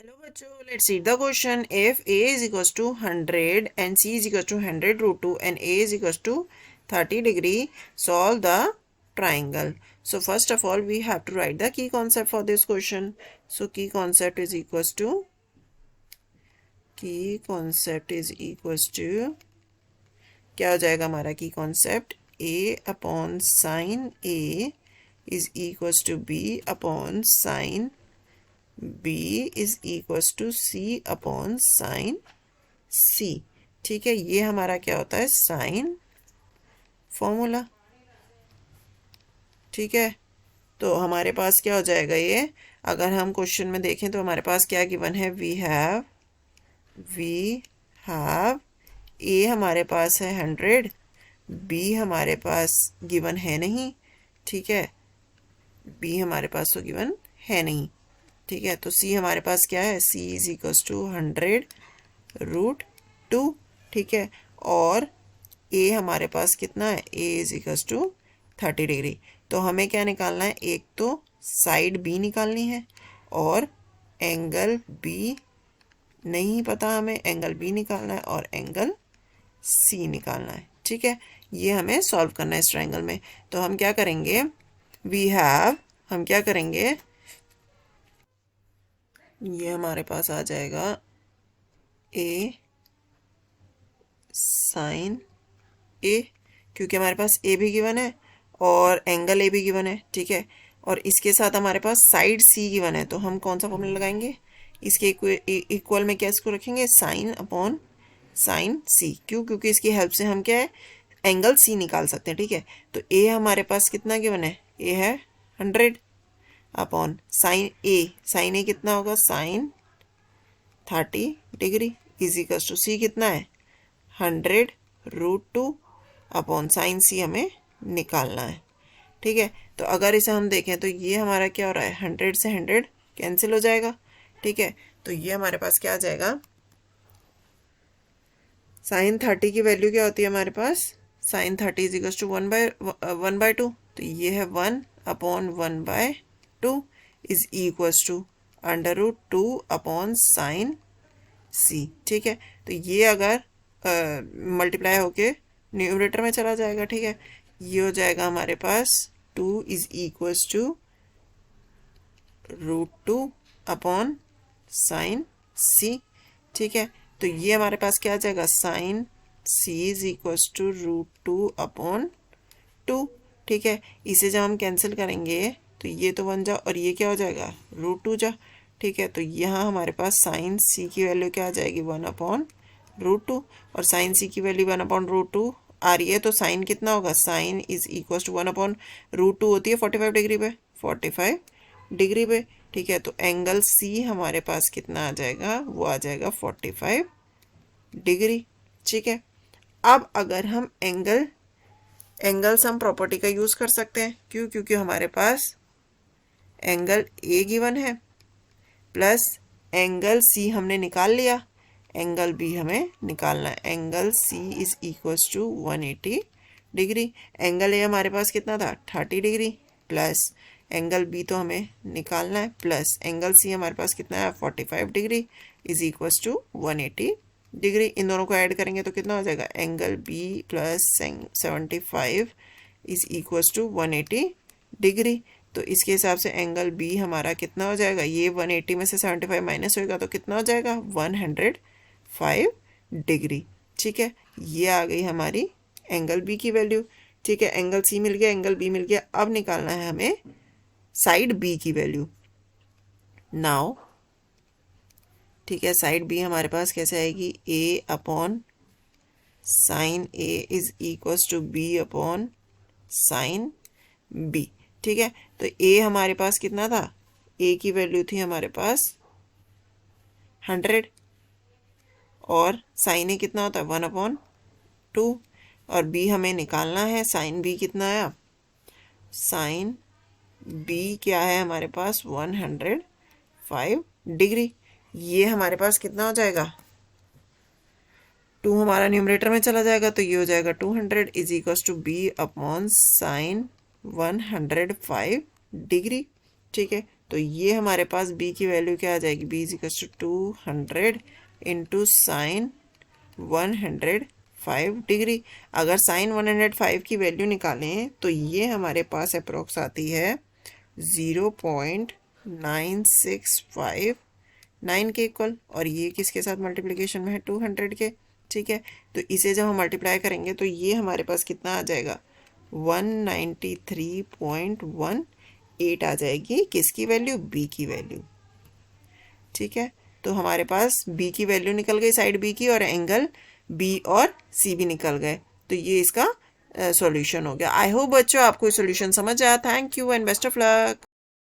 Hello बच्चों, let's see the question. If a is equals to 100 and c is equals to 100 root 2 and a is equals to 30 degree, solve the triangle. So first of all we have to write the key concept for this question. So key concept is equals to क्या हो जाएगा हमारा की concept? a upon sine a is equals to b upon sine b is equals to c upon sine c. ठीक है, ये हमारा क्या होता है? Sine formula. ठीक है, तो हमारे पास क्या हो जाएगा ये? अगर हम क्वेश्चन में देखें तो हमारे पास क्या गिवन है? वी हैव ए हमारे पास है 100, बी हमारे पास गिवन है नहीं. ठीक है, बी हमारे पास तो गिवन है नहीं. ठीक है, तो सी हमारे पास क्या है? सी इज इक्वल्स टू 100 रूट 2. ठीक है, और ए हमारे पास कितना है? ए इज इक्वल्स टू 30 डिग्री. तो हमें क्या निकालना है? एक तो साइड बी निकालनी है और एंगल बी नहीं पता हमें, एंगल बी निकालना है और एंगल सी निकालना है. ठीक है, ये हमें सॉल्व करना है इस ट्रायंगल में. तो हम क्या करेंगे? हम क्या करेंगे? ये हमारे पास आ जाएगा ए साइन ए, क्योंकि हमारे पास ए भी गिवन है और एंगल ए भी गिवन है. ठीक है, और इसके साथ हमारे पास साइड सी गिवन है. तो हम कौन सा फॉर्मूला लगाएंगे? इसके इक्वल में क्या इसको रखेंगे? साइन अपॉन साइन सी. क्यों? क्योंकि इसकी हेल्प से हम क्या है? एंगल सी निकाल सकते हैं. ठीक है, तो ए हमारे पास कितना गिवन है? ए है 100 अपॉन साइन ए कितना होगा? Sine 30 degree is equals to C कितना है? 100 रूट 2 अपॉन साइन सी हमें निकालना है. ठीक है, तो अगर इसे हम देखें तो ये हमारा क्या हो रहा है? 100 से 100 कैंसिल हो जाएगा. ठीक है, तो ये हमारे पास क्या आ जाएगा? साइन 30 की वैल्यू क्या होती है हमारे पास? Sine 30 is equals to 1/2. तो ये है 1 upon 1/2 is equals to under root 2 upon sine C. ठीक है, तो ये अगर मल्टीप्लाई होके न्यूमरेटर में चला जाएगा. ठीक है, ये हो जाएगा हमारे पास 2 is equals to root 2 upon sine C. ठीक है, तो ये हमारे पास क्या आ जाएगा? Sine C is equals to root 2 upon 2. ठीक है, इसे जब हम कैंसिल करेंगे तो ये तो 1 जा और ये क्या हो जाएगा? रूट 2 जा. ठीक है, तो यहाँ हमारे पास साइन सी की वैल्यू क्या आ जाएगी? 1 अपॉन रूट 2, और साइन सी की वैल्यू 1 अपॉन रूट 2 आ रही है. तो साइन कितना होगा? Sine is equals to 1 upon root 2 होती है 45 डिग्री पे, 45 डिग्री पे. ठीक है, तो एंगल सी हमारे पास कितना आ जाएगा? वो आ जाएगा 45 डिग्री. ठीक है, अब अगर हम एंगल्स हम प्रॉपर्टी का यूज़ कर सकते हैं. क्यों? क्योंकि हमारे पास एंगल ए गिवन है प्लस एंगल सी हमने निकाल लिया, एंगल बी हमें निकालना है. Angle C is equals to 180 degree. Angle A हमारे पास कितना था? 30 डिग्री प्लस एंगल बी तो हमें निकालना है प्लस एंगल सी हमारे पास कितना है? 45 degree is equals to 180 degree. इन दोनों को ऐड करेंगे तो कितना हो जाएगा? Angle B plus 75 is equals to 180 degree. तो इसके हिसाब से एंगल बी हमारा कितना हो जाएगा? ये 180 में से 75 माइनस होएगा तो कितना हो जाएगा? 105 डिग्री. ठीक है, ये आ गई हमारी एंगल बी की वैल्यू. ठीक है, एंगल सी मिल गया, एंगल बी मिल गया. अब निकालना है हमें साइड बी की वैल्यू नाउ. ठीक है, साइड बी हमारे पास कैसे आएगी? A upon sine A is equals to B upon sine B. ठीक है, तो ए हमारे पास कितना था? ए की वैल्यू थी हमारे पास 100 और साइन ए कितना होता है? 1/2. और बी हमें निकालना है. साइन बी कितना आया? साइन बी क्या है हमारे पास? 105 डिग्री. ये हमारे पास कितना हो जाएगा? 2 हमारा न्यूमरेटर में चला जाएगा तो ये हो जाएगा 200 is equals to B upon sine 105 degree. ठीक है, तो ये हमारे पास b की वैल्यू क्या आ जाएगी, b is equal to 200 into sine 105 degree. अगर साइन 105 की वैल्यू निकालें तो ये हमारे पास अप्रोक्स आती है 0.9659 के इक्वल, और ये किसके साथ मल्टीप्लिकेशन में है, 200 के। ठीक है, तो इसे जब हम मल्टीप्लाई करेंगे तो ये हमारे पास कितना आ जाएगा, 193.18 आ जाएगी, किसकी वैल्यू, b की वैल्यू। ठीक है, तो हमारे पास b की वैल्यू निकल गई साइड b की, और एंगल b और c भी निकल गए। तो ये इसका सॉल्यूशन हो गया। आई होप बच्चों आपको सॉल्यूशन समझ आया। Thank you and best of luck.